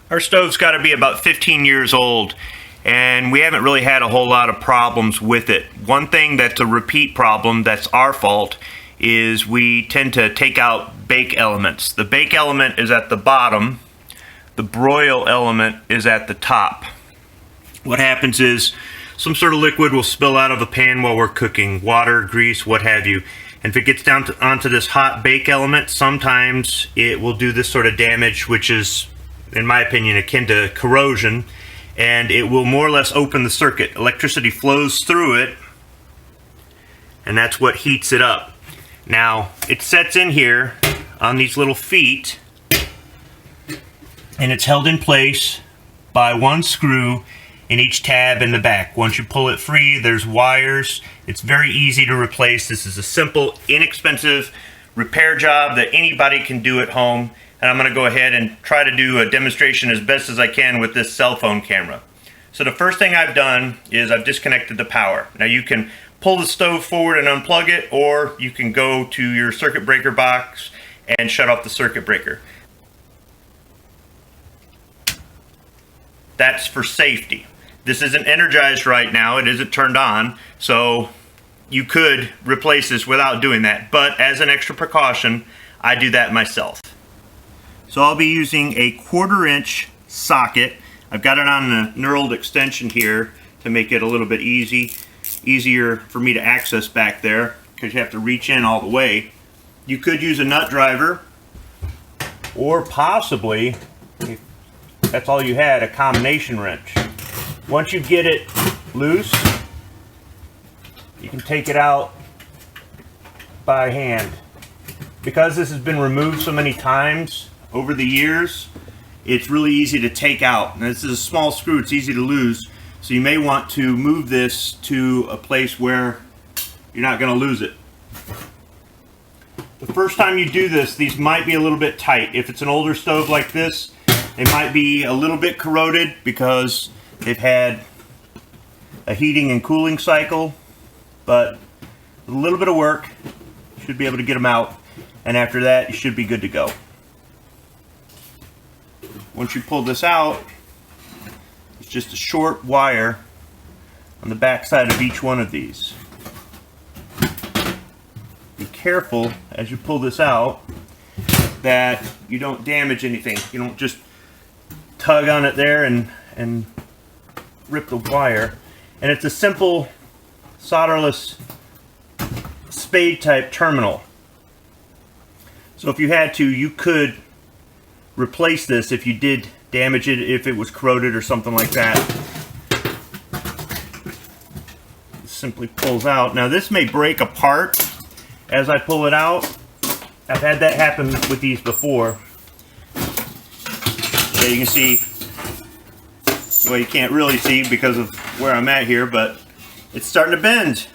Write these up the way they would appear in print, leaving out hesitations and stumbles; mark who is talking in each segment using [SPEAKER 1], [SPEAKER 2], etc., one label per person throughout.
[SPEAKER 1] Our stove's got to be about 15 years old, and we haven't really had a whole lot of problems with it. One thing that's a repeat problem that's our fault is we tend to take out bake elements. The bake element is at the bottom, the broil element is at the top. What happens is some sort of liquid will spill out of a pan while we're cooking, water, grease, what have you. And if it gets down onto this hot bake element, sometimes it will do this sort of damage, which is, in my opinion, akin to corrosion, and it will more or less open the circuit. Electricity flows through it, and that's what heats it up. Now, it sets in here on these little feet, and it's held in place by one screw in each tab in the back. Once you pull it free, there's wires. It's very easy to replace. This is a simple, inexpensive repair job that anybody can do at home. And I'm going to go ahead and try to do a demonstration as best as I can with this cell phone camera. So the first thing I've done is I've disconnected the power. Now you can pull the stove forward and unplug it, or you can go to your circuit breaker box and shut off the circuit breaker. That's for safety. This isn't energized right now, it isn't turned on, so you could replace this without doing that. But as an extra precaution, I do that myself. So I'll be using a 1/4-inch socket. I've got it on the knurled extension here to make it a little bit easier for me to access back there, because you have to reach in all the way. You could use a nut driver, or possibly, if that's all you had, a combination wrench. Once you get it loose, you can take it out by hand. Because this has been removed so many times over the years, it's really easy to take out. Now, this is a small screw, it's easy to lose, so you may want to move this to a place where you're not going to lose it. The first time you do this, these might be a little bit tight. If it's an older stove like this, they might be a little bit corroded because they've had a heating and cooling cycle, but with a little bit of work, you should be able to get them out, and after that, you should be good to go. Once you pull this out, it's just a short wire on the back side of each one of these. Be careful as you pull this out that you don't damage anything. You don't just tug on it there and rip the wire. And it's a simple solderless spade type terminal. So if you had to, you could replace this if you did damage it, if it was corroded or something like that. It simply pulls out. Now this may break apart as I pull it out. I've had that happen with these before. So you can see, well, you can't really see because of where I'm at here, but it's starting to bend.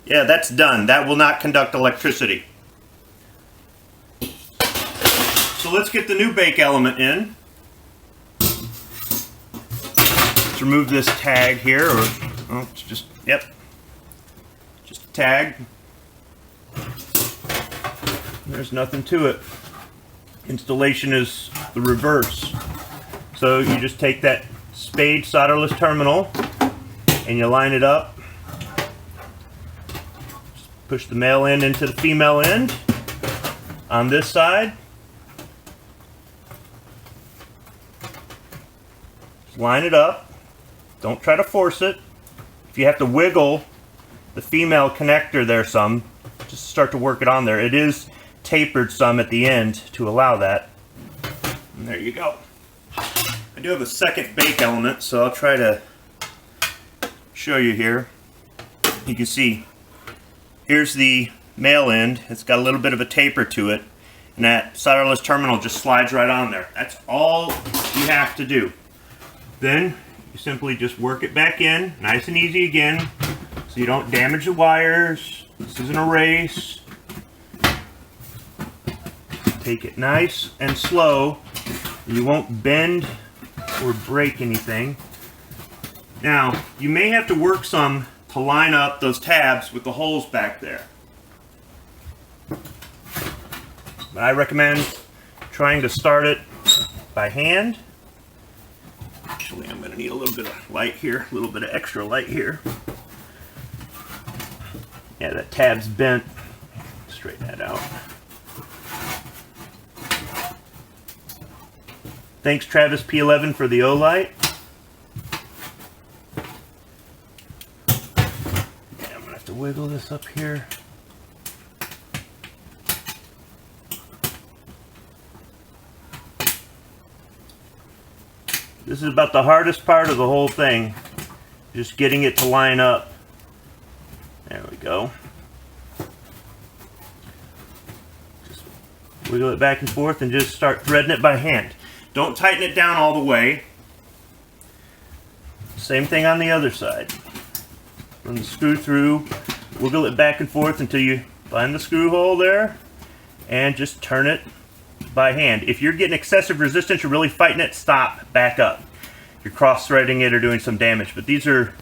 [SPEAKER 1] Yeah, that's done. That will not conduct electricity. So let's get the new bake element in. Let's remove this tag here, or oh, it's just, yep, just a tag. There's nothing to it. Installation is the reverse. So you just take that spade solderless terminal and you line it up. Just push the male end into the female end on this side. Just line it up. Don't try to force it. If you have to wiggle the female connector there some, just start to work it on there. It is tapered some at the end to allow that. And there you go. I do have a second bake element, so I'll try to show you here. You can see, here's the male end. It's got a little bit of a taper to it, and that solderless terminal just slides right on there. That's all you have to do. Then you simply just work it back in, nice and easy again, so you don't damage the wires. This isn't a race. Take it nice and slow. You won't bend or break anything. Now, you may have to work some to line up those tabs with the holes back there. But I recommend trying to start it by hand Actually, I'm going to need a little bit of light here, a little bit of extra light here. Yeah, that tab's bent. Straighten that out. Thanks, Travis P11, for the O-light. Yeah, I'm going to have to wiggle this up here. This is about the hardest part of the whole thing. Just getting it to line up. There we go. Just wiggle it back and forth and just start threading it by hand. Don't tighten it down all the way. Same thing on the other side. Run the screw through, wiggle it back and forth until you find the screw hole there, and just turn it by hand. If you're getting excessive resistance, you're really fighting it, stop, back up. You're cross-threading it or doing some damage. But these are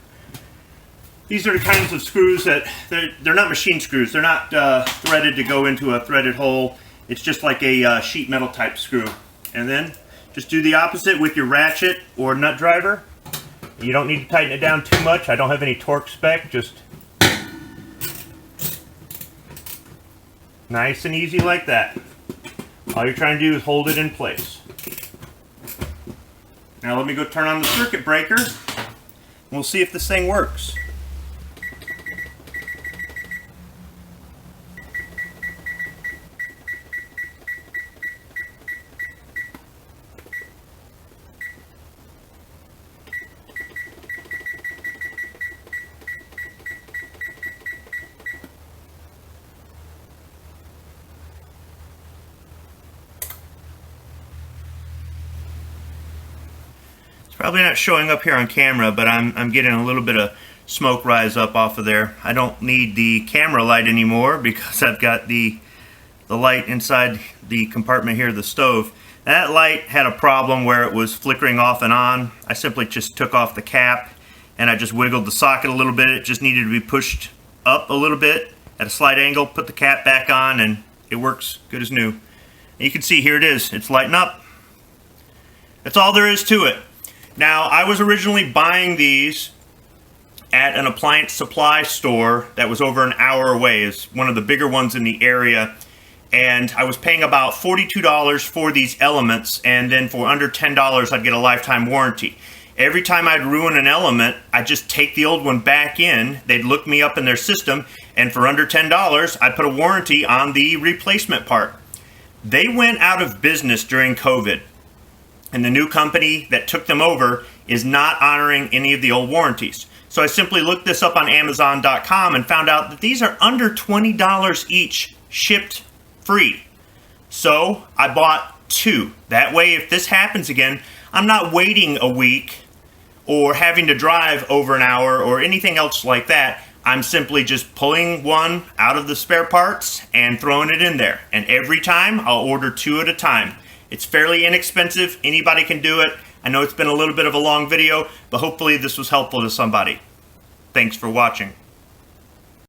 [SPEAKER 1] the kinds of screws that they're not machine screws. They're not threaded to go into a threaded hole. It's just like a sheet metal type screw. And then just do the opposite with your ratchet or nut driver. You don't need to tighten it down too much. I don't have any torque spec. Just nice and easy like that. All you're trying to do is hold it in place. Now let me go turn on the circuit breaker. We'll see if this thing works. Probably not showing up here on camera, but I'm getting a little bit of smoke rise up off of there. I don't need the camera light anymore because I've got the light inside the compartment here, the stove. That light had a problem where it was flickering off and on. I simply just took off the cap and I just wiggled the socket a little bit. It just needed to be pushed up a little bit at a slight angle, put the cap back on, and it works good as new. And you can see here it is. It's lighting up. That's all there is to it. Now, I was originally buying these at an appliance supply store that was over an hour away. It's one of the bigger ones in the area. And I was paying about $42 for these elements, and then for under $10 I'd get a lifetime warranty. Every time I'd ruin an element, I'd just take the old one back in. They'd look me up in their system, and for under $10 I'd put a warranty on the replacement part. They went out of business during COVID. And the new company that took them over is not honoring any of the old warranties. So I simply looked this up on Amazon.com and found out that these are under $20 each, shipped free. So I bought two. That way, if this happens again, I'm not waiting a week or having to drive over an hour or anything else like that. I'm simply just pulling one out of the spare parts and throwing it in there. And every time, I'll order two at a time. It's fairly inexpensive. Anybody can do it. I know it's been a little bit of a long video, but hopefully this was helpful to somebody. Thanks for watching.